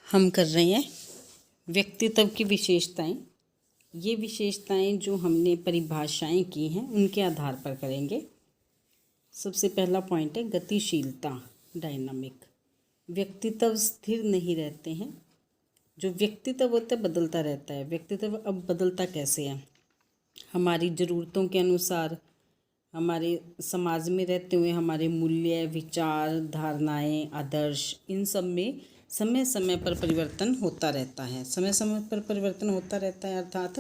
हम कर रहे हैं व्यक्तित्व की विशेषताएं। ये विशेषताएं जो हमने परिभाषाएं की हैं उनके आधार पर करेंगे। सबसे पहला पॉइंट है गतिशीलता, डायनामिक। व्यक्तित्व स्थिर नहीं रहते हैं। जो व्यक्तित्व होता है बदलता रहता है। व्यक्तित्व अब बदलता कैसे है? हमारी ज़रूरतों के अनुसार, हमारे समाज में रहते हुए हमारे मूल्य, विचार, धारणाएं, आदर्श, इन सब में समय समय पर परिवर्तन होता रहता है। समय समय पर परिवर्तन होता रहता है अर्थात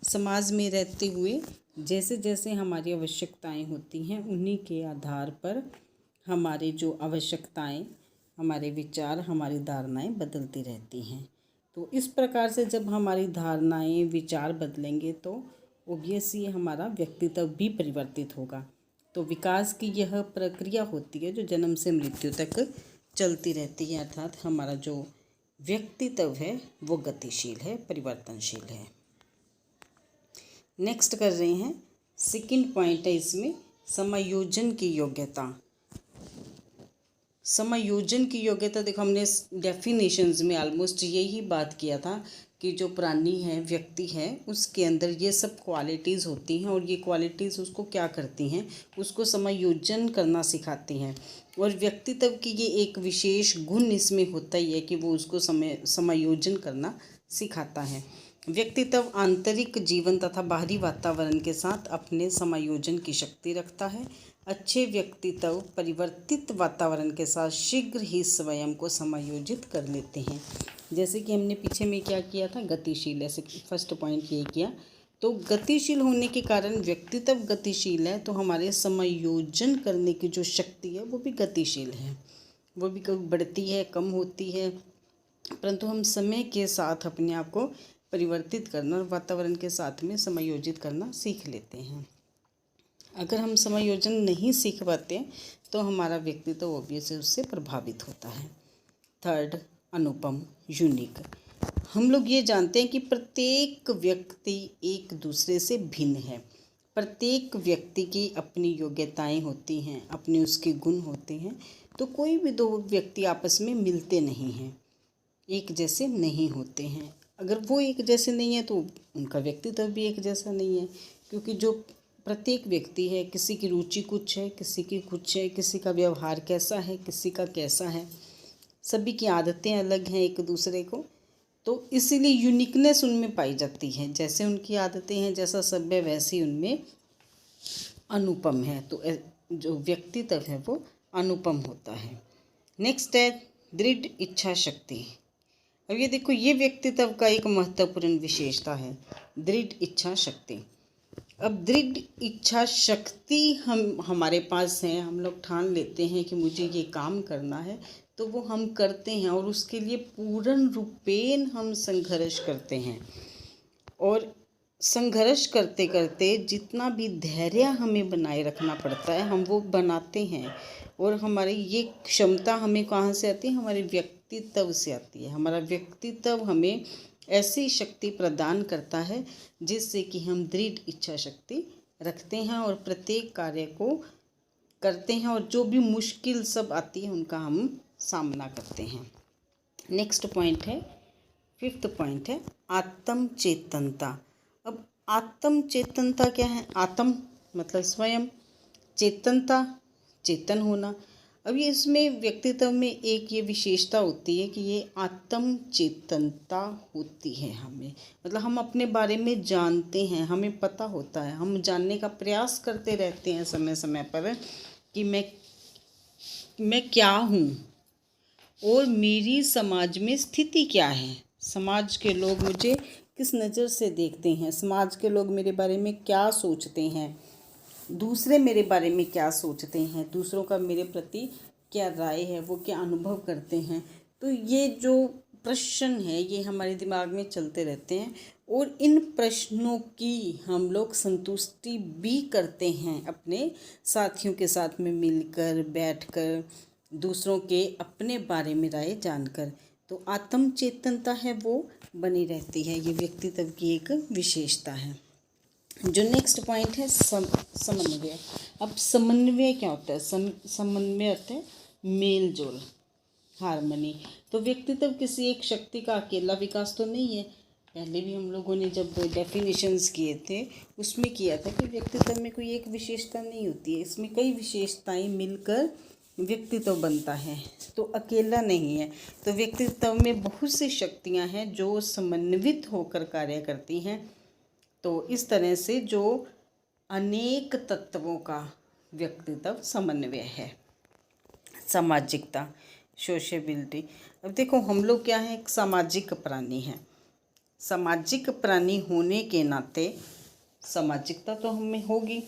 समाज में रहते हुए जैसे जैसे हमारी आवश्यकताएं होती हैं उन्हीं के आधार पर हमारी जो आवश्यकताएं, हमारे विचार, हमारी धारणाएं बदलती रहती हैं। तो इस प्रकार से जब हमारी धारणाएं, विचार बदलेंगे तो ऑब्वियसली हमारा व्यक्तित्व भी परिवर्तित होगा। तो विकास की यह प्रक्रिया होती है जो जन्म से मृत्यु तक चलती रहती है, अर्थात हमारा जो व्यक्तित्व है वो गतिशील है, परिवर्तनशील है। नेक्स्ट कर रहे हैं, सेकंड पॉइंट है इसमें समायोजन की योग्यता। समायोजन की योग्यता, देखो हमने डेफिनेशंस में ऑलमोस्ट यही बात किया था कि जो प्राणी है, व्यक्ति है, उसके अंदर ये सब क्वालिटीज़ होती हैं और ये क्वालिटीज़ उसको क्या करती हैं, उसको समायोजन करना सिखाती हैं। और व्यक्तित्व की ये एक विशेष गुण इसमें होता ही है कि वो उसको समायोजन करना सिखाता है। व्यक्तित्व आंतरिक जीवन तथा बाहरी वातावरण के साथ अपने समायोजन की शक्ति रखता है। अच्छे व्यक्तित्व परिवर्तित वातावरण के साथ शीघ्र ही स्वयं को समायोजित कर लेते हैं। जैसे कि हमने पीछे में क्या किया था, गतिशील, ऐसे फर्स्ट पॉइंट ये किया। तो गतिशील होने के कारण व्यक्तित्व गतिशील है तो हमारे समायोजन करने की जो शक्ति है वो भी गतिशील है। वो भी कभी बढ़ती है, कम होती है, परंतु हम समय के साथ अपने आप को परिवर्तित करना और वातावरण के साथ में समायोजित करना सीख लेते हैं। अगर हम समायोजन नहीं सीख पाते तो हमारा व्यक्तित्व ऑब्वियसली उससे प्रभावित होता है। थर्ड, अनुपम, यूनिक। हम लोग ये जानते हैं कि प्रत्येक व्यक्ति एक दूसरे से भिन्न है। प्रत्येक व्यक्ति की अपनी योग्यताएं होती हैं, अपने उसके गुण होते हैं। तो कोई भी दो व्यक्ति आपस में मिलते नहीं हैं, एक जैसे नहीं होते हैं। अगर वो एक जैसे नहीं है तो उनका व्यक्तित्व भी एक जैसा नहीं है, क्योंकि जो प्रत्येक व्यक्ति है, किसी की रुचि कुछ है, किसी की कुछ है, किसी का व्यवहार कैसा है, किसी का कैसा है, सभी की आदतें अलग हैं एक दूसरे को। तो इसीलिए यूनिकनेस उनमें पाई जाती है। जैसे उनकी आदतें हैं, जैसा सभ्य, वैसी उनमें अनुपम है। तो जो व्यक्तित्व है वो अनुपम होता है। नेक्स्ट है दृढ़ इच्छा शक्ति। अब ये देखो, ये व्यक्तित्व का एक महत्वपूर्ण विशेषता है, दृढ़ इच्छा शक्ति। अब दृढ़ इच्छा शक्ति हमारे पास है, हम लोग ठान लेते हैं कि मुझे ये काम करना है तो वो हम करते हैं और उसके लिए पूर्ण रूपेण हम संघर्ष करते हैं। और संघर्ष करते करते जितना भी धैर्य हमें बनाए रखना पड़ता है हम वो बनाते हैं। और हमारी ये क्षमता हमें कहाँ से आती है? हमारे व्यक्तित्व से आती है। हमारा व्यक्तित्व हमें ऐसी शक्ति प्रदान करता है जिससे कि हम दृढ़ इच्छा शक्ति रखते हैं और प्रत्येक कार्य को करते हैं और जो भी मुश्किल सब आती है उनका हम सामना करते हैं। नेक्स्ट पॉइंट है, फिफ्थ पॉइंट है आत्म चेतनता। अब आत्म चेतनता क्या है? आत्म मतलब स्वयं, चेतनता चेतन होना। अब ये इसमें व्यक्तित्व में एक ये विशेषता होती है कि ये आत्म चेतनता होती है हमें, मतलब हम अपने बारे में जानते हैं, हमें पता होता है, हम जानने का प्रयास करते रहते हैं समय समय पर कि मैं क्या हूँ और मेरी समाज में स्थिति क्या है, समाज के लोग मुझे किस नज़र से देखते हैं, समाज के लोग मेरे बारे में क्या सोचते हैं, दूसरे मेरे बारे में क्या सोचते हैं, दूसरों का मेरे प्रति क्या राय है, वो क्या अनुभव करते हैं। तो ये जो प्रश्न है ये हमारे दिमाग में चलते रहते हैं और इन प्रश्नों की हम लोग संतुष्टि भी करते हैं अपने साथियों के साथ में मिलकर, बैठकर, दूसरों के अपने बारे में राय जानकर। तो आत्म चेतनता है वो बनी रहती है, ये व्यक्तित्व की एक विशेषता है। जो नेक्स्ट पॉइंट है समन्वय। अब समन्वय क्या होता है? समन्वय होता है मेल जोल। हार्मनी। तो व्यक्तित्व किसी एक शक्ति का अकेला विकास तो नहीं है। पहले भी हम लोगों ने जब डेफिनेशंस किए थे उसमें किया था कि व्यक्तित्व में कोई एक विशेषता नहीं होती है, इसमें कई विशेषताएं मिलकर व्यक्तित्व बनता है, तो अकेला नहीं है। तो व्यक्तित्व में बहुत सी शक्तियां हैं जो समन्वित होकर कार्य करती हैं। तो इस तरह से जो अनेक तत्वों का व्यक्तित्व समन्वय है। सामाजिकता, सोशेबिलिटी। अब देखो हम लोग क्या है, एक सामाजिक प्राणी हैं। सामाजिक प्राणी होने के नाते सामाजिकता तो हमें होगी।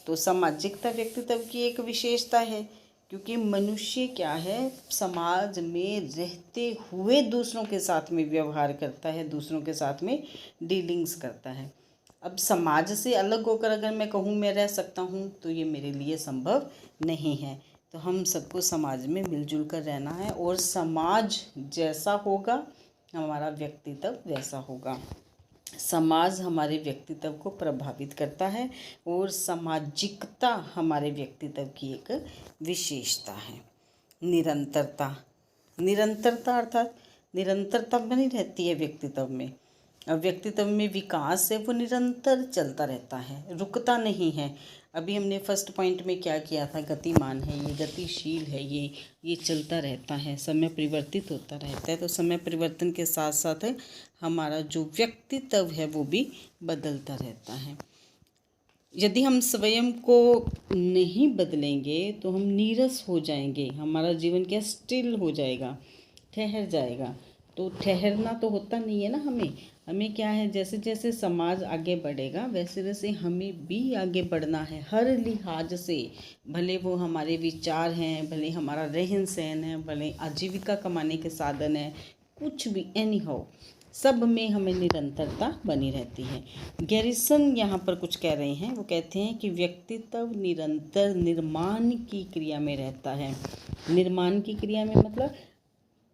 तो सामाजिकता व्यक्तित्व की एक विशेषता है, क्योंकि मनुष्य क्या है, समाज में रहते हुए दूसरों के साथ में व्यवहार करता है, दूसरों के साथ में डीलिंग्स करता है। अब समाज से अलग होकर अगर मैं कहूँ मैं रह सकता हूँ तो ये मेरे लिए संभव नहीं है। तो हम सबको समाज में मिलजुल कर रहना है, और समाज जैसा होगा हमारा व्यक्तित्व वैसा होगा। समाज हमारे व्यक्तित्व को प्रभावित करता है, और सामाजिकता हमारे व्यक्तित्व की एक विशेषता है। निरंतरता, निरंतरता अर्थात निरंतरता बनी रहती है व्यक्तित्व में। अब व्यक्तित्व में विकास है वो निरंतर चलता रहता है, रुकता नहीं है। अभी हमने फर्स्ट पॉइंट में क्या किया था, गतिमान है, ये गतिशील है, ये चलता रहता है, समय परिवर्तित होता रहता है। तो समय परिवर्तन के साथ साथ हमारा जो व्यक्तित्व है वो भी बदलता रहता है। यदि हम स्वयं को नहीं बदलेंगे तो हम नीरस हो जाएंगे, हमारा जीवन क्या स्टिल हो जाएगा, ठहर जाएगा। तो ठहरना तो होता नहीं है ना। हमें क्या है, जैसे जैसे समाज आगे बढ़ेगा वैसे वैसे हमें भी आगे बढ़ना है, हर लिहाज से। भले वो हमारे विचार हैं, भले हमारा रहन सहन है, भले आजीविका कमाने के साधन है, कुछ भी, एनी हाउ सब में हमें निरंतरता बनी रहती है। गैरिसन यहाँ पर कुछ कह रहे हैं, वो कहते हैं कि व्यक्तित्व निरंतर निर्माण की क्रिया में रहता है। निर्माण की क्रिया में मतलब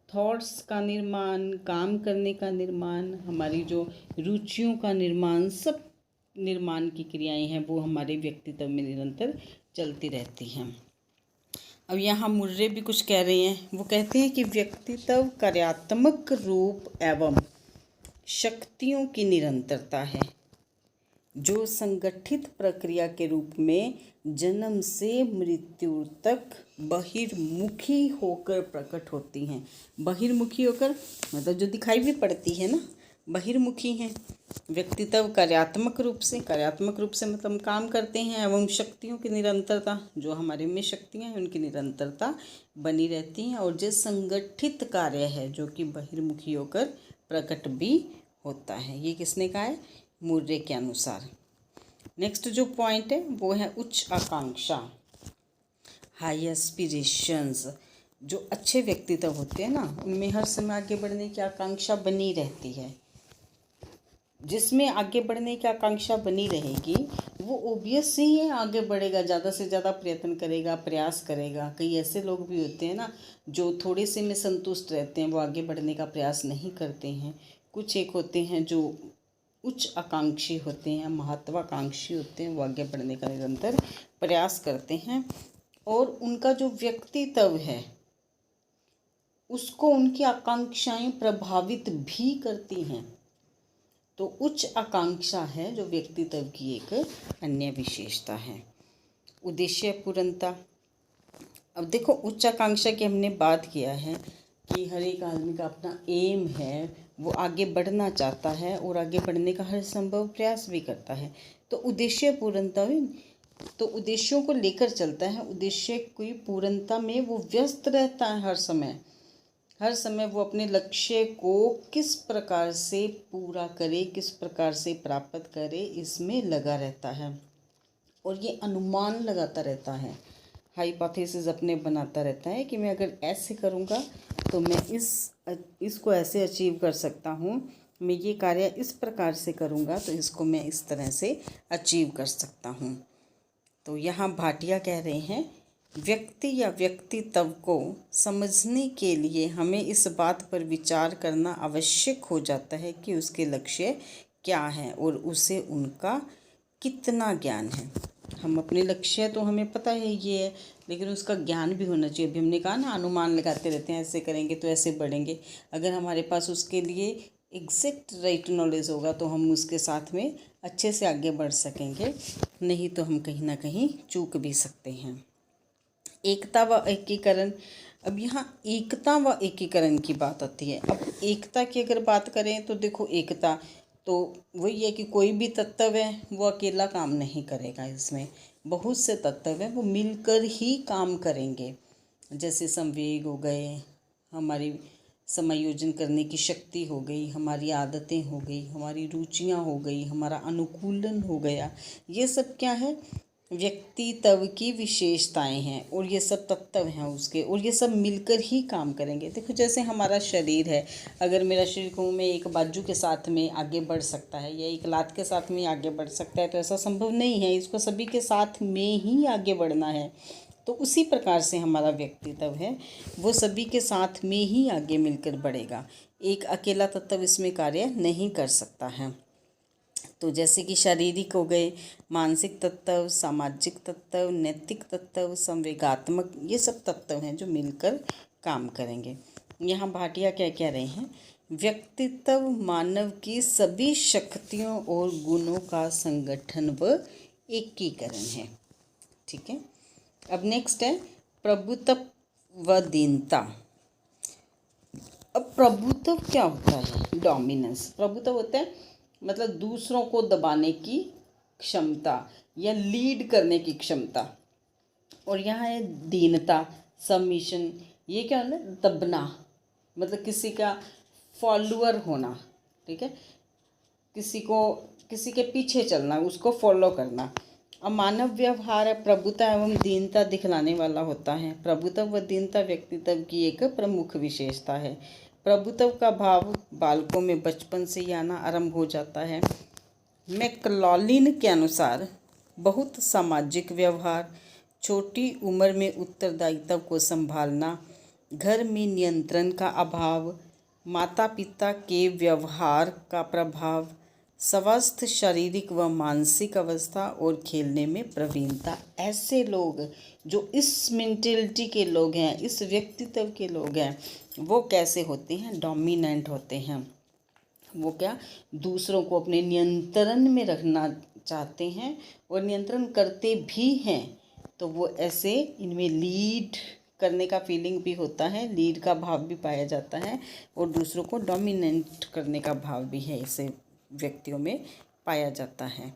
थॉट्स का निर्माण, काम करने का निर्माण, हमारी जो रुचियों का निर्माण, सब निर्माण की क्रियाएं हैं वो हमारे व्यक्तित्व में निरंतर चलती रहती हैं। अब यहाँ मुर्रे भी कुछ कह रहे हैं, वो कहते हैं कि व्यक्तित्व कार्यात्मक रूप एवं शक्तियों की निरंतरता है, जो संगठित प्रक्रिया के रूप में जन्म से मृत्यु तक बहिर्मुखी होकर प्रकट होती हैं। बहिर्मुखी होकर मतलब जो दिखाई भी पड़ती है ना, बहिर्मुखी हैं। व्यक्तित्व कार्यात्मक रूप से मतलब हम काम करते हैं, एवं शक्तियों की निरंतरता, जो हमारे में शक्तियाँ हैं उनकी निरंतरता बनी रहती हैं, और जो संगठित कार्य है जो कि बहिर्मुखी होकर प्रकट भी होता है। ये किसने कहा है, मुर्रे के अनुसार। नेक्स्ट जो पॉइंट है वो है उच्च आकांक्षा, हाई एस्पिरेशंस। जो अच्छे व्यक्तित्व होते हैं ना उनमें हर समय आगे बढ़ने की आकांक्षा बनी रहती है। जिसमें आगे बढ़ने की आकांक्षा बनी रहेगी वो ओबियस ही है, आगे बढ़ेगा, ज़्यादा से ज़्यादा प्रयत्न करेगा, प्रयास करेगा। कई ऐसे लोग भी होते हैं ना जो थोड़े से में संतुष्ट रहते हैं, वो आगे बढ़ने का प्रयास नहीं करते हैं। कुछ एक होते हैं जो उच्च आकांक्षी होते हैं, महत्वाकांक्षी होते हैं, वो आगे बढ़ने का निरंतर प्रयास करते हैं, और उनका जो व्यक्तित्व है उसको उनकी आकांक्षाएं प्रभावित भी करती हैं। तो उच्च आकांक्षा है जो व्यक्तित्व की एक अन्य विशेषता है। उद्देश्य पूर्णता। अब देखो उच्च आकांक्षा की हमने बात किया है कि हर एक आदमी का अपना एम है, वो आगे बढ़ना चाहता है और आगे बढ़ने का हर संभव प्रयास भी करता है। तो उद्देश्य पूर्णता हुई, तो उद्देश्यों को लेकर चलता है, उद्देश्य की पूर्णता में वो व्यस्त रहता है। हर समय वो अपने लक्ष्य को किस प्रकार से पूरा करे, किस प्रकार से प्राप्त करे, इसमें लगा रहता है, और ये अनुमान लगाता रहता है, हाइपोथेसिस अपने बनाता रहता है कि मैं अगर ऐसे करूँगा तो मैं इसको ऐसे अचीव कर सकता हूँ, मैं ये कार्य इस प्रकार से करूँगा तो इसको मैं इस तरह से अचीव कर सकता हूँ। तो यहाँ भाटिया कह रहे हैं व्यक्ति या व्यक्तित्व को समझने के लिए हमें इस बात पर विचार करना आवश्यक हो जाता है कि उसके लक्ष्य क्या हैं और उसे उनका कितना ज्ञान है। हम अपने लक्ष्य तो हमें पता है ये है, लेकिन उसका ज्ञान भी होना चाहिए। अभी हमने कहा ना, अनुमान लगाते रहते हैं, ऐसे करेंगे तो ऐसे बढ़ेंगे। अगर हमारे पास उसके लिए एग्जैक्ट राइट नॉलेज होगा तो हम उसके साथ में अच्छे से आगे बढ़ सकेंगे, नहीं तो हम कहीं ना कहीं चूक भी सकते हैं। एकता व एकीकरण। अब यहाँ एकता व एकीकरण की बात आती है। अब एकता की अगर बात करें तो देखो, एकता तो वही है कि कोई भी तत्व है वो अकेला काम नहीं करेगा, इसमें बहुत से तत्व हैं वो मिलकर ही काम करेंगे। जैसे संवेग हो गए, हमारी समायोजन करने की शक्ति हो गई, हमारी आदतें हो गई, हमारी रुचियां हो गई, हमारा अनुकूलन हो गया, ये सब क्या है, व्यक्तित्व की विशेषताएं हैं और ये सब तत्व हैं उसके, और ये सब मिलकर ही काम करेंगे। देखो जैसे हमारा शरीर है, अगर मेरा शरीर को मैं एक बाजू के साथ में आगे बढ़ सकता है या एक लात के साथ में आगे बढ़ सकता है, तो ऐसा संभव नहीं है, इसको सभी के साथ में ही आगे बढ़ना है। तो उसी प्रकार से हमारा व्यक्तित्व है वो सभी के साथ में ही आगे मिलकर बढ़ेगा, एक अकेला तत्व इसमें कार्य नहीं कर सकता है। तो जैसे कि शारीरिक हो गए, मानसिक तत्व, सामाजिक तत्व, नैतिक तत्व, संवेगात्मक, ये सब तत्व हैं जो मिलकर काम करेंगे। यहाँ भाटिया क्या कह रहे हैं, व्यक्तित्व मानव की सभी शक्तियों और गुणों का संगठन व एकीकरण है। ठीक है। अब नेक्स्ट है प्रभुत्व व दीनता। अब प्रभुत्व क्या होता है, डोमिनेंस। प्रभुत्व होता है मतलब दूसरों को दबाने की क्षमता या लीड करने की क्षमता, और यहाँ है दीनता, सबमिशन। ये क्या होता है, दबना, मतलब किसी का फॉलोअर होना। ठीक है, किसी के पीछे चलना, उसको फॉलो करना। अब मानव व्यवहार है प्रभुता एवं दीनता दिखलाने वाला होता है। प्रभुत्व व दीनता व्यक्तित्व की एक प्रमुख विशेषता है। प्रभुत्व का भाव बालकों में बचपन से ही आना आरंभ हो जाता है। मैक्लॉलिन के अनुसार बहुत सामाजिक व्यवहार, छोटी उम्र में उत्तरदायित्व को संभालना, घर में नियंत्रण का अभाव, माता पिता के व्यवहार का प्रभाव, स्वस्थ शारीरिक व मानसिक अवस्था और खेलने में प्रवीणता, ऐसे लोग जो इस मेंटेलिटी के लोग हैं, इस व्यक्तित्व के लोग हैं, वो कैसे होते हैं, डोमिनेंट होते हैं। वो क्या, दूसरों को अपने नियंत्रण में रखना चाहते हैं और नियंत्रण करते भी हैं। तो वो ऐसे, इनमें लीड करने का फीलिंग भी होता है, लीड का भाव भी पाया जाता है, और दूसरों को डोमिनेट करने का भाव भी है, ऐसे व्यक्तियों में पाया जाता है।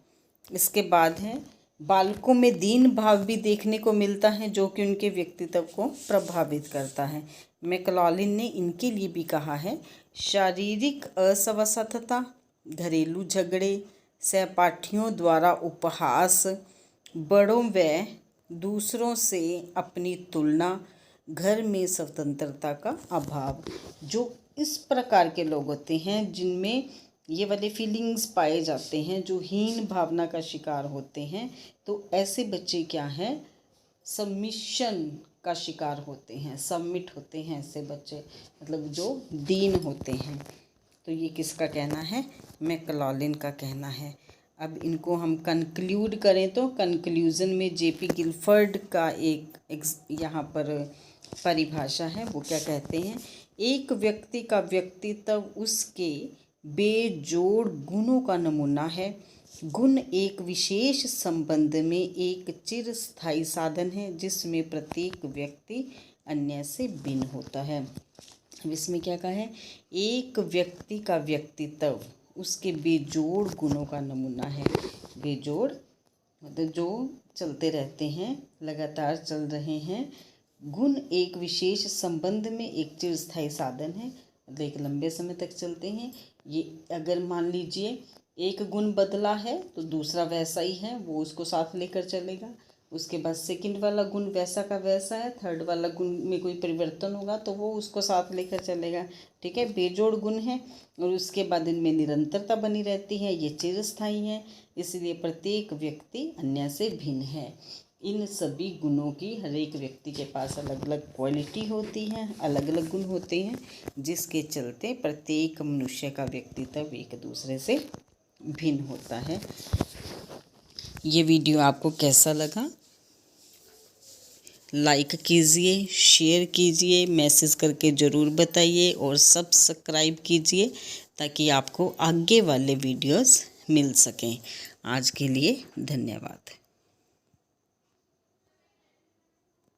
इसके बाद है बालकों में दीन भाव भी देखने को मिलता है, जो कि उनके व्यक्तित्व को प्रभावित करता है। मैक्लॉलिन ने इनके लिए भी कहा है, शारीरिक अस्वस्थता, घरेलू झगड़े, सहपाठियों द्वारा उपहास, बड़ों व दूसरों से अपनी तुलना, घर में स्वतंत्रता का अभाव, जो इस प्रकार के लोग होते हैं जिनमें ये वाले फीलिंग्स पाए जाते हैं, जो हीन भावना का शिकार होते हैं, तो ऐसे बच्चे क्या हैं, सबमिशन का शिकार होते हैं, सबमिट होते हैं ऐसे बच्चे, मतलब जो दीन होते हैं। तो ये किसका कहना है, मैक्लॉलिन का कहना है। अब इनको हम कंक्लूड करें तो कंक्लूज़न में जेपी गिलफर्ड का एक यहाँ पर परिभाषा है। वो क्या कहते हैं, एक व्यक्ति का व्यक्तित्व उसके बेजोड़ गुणों का नमूना है। गुण एक विशेष संबंध में एक चिरस्थायी साधन है जिसमें प्रत्येक व्यक्ति अन्य से भिन्न होता है। इसमें क्या कहा है, एक व्यक्ति का व्यक्तित्व उसके बेजोड़ गुणों का नमूना है। बेजोड़ मतलब जो चलते रहते हैं, लगातार चल रहे हैं। गुण एक विशेष संबंध में एक चिरस्थायी साधन है, मतलब एक लंबे समय तक चलते हैं। ये अगर मान लीजिए एक गुण बदला है तो दूसरा वैसा ही है, वो उसको साथ लेकर चलेगा। उसके बाद सेकंड वाला गुण वैसा का वैसा है, थर्ड वाला गुण में कोई परिवर्तन होगा तो वो उसको साथ लेकर चलेगा। ठीक है, बेजोड़ गुण है और उसके बाद इनमें निरंतरता बनी रहती है, ये चिरस्थायी है, इसलिए प्रत्येक व्यक्ति अन्य से भिन्न है। इन सभी गुणों की हर एक व्यक्ति के पास अलग अलग क्वालिटी होती है, अलग अलग गुण होते हैं, जिसके चलते प्रत्येक मनुष्य का व्यक्तित्व एक दूसरे से भिन्न होता है। ये वीडियो आपको कैसा लगा लाइक कीजिए, शेयर कीजिए, मैसेज करके ज़रूर बताइए और सब्सक्राइब कीजिए ताकि आपको आगे वाले वीडियोस मिल सकें। आज के लिए धन्यवाद।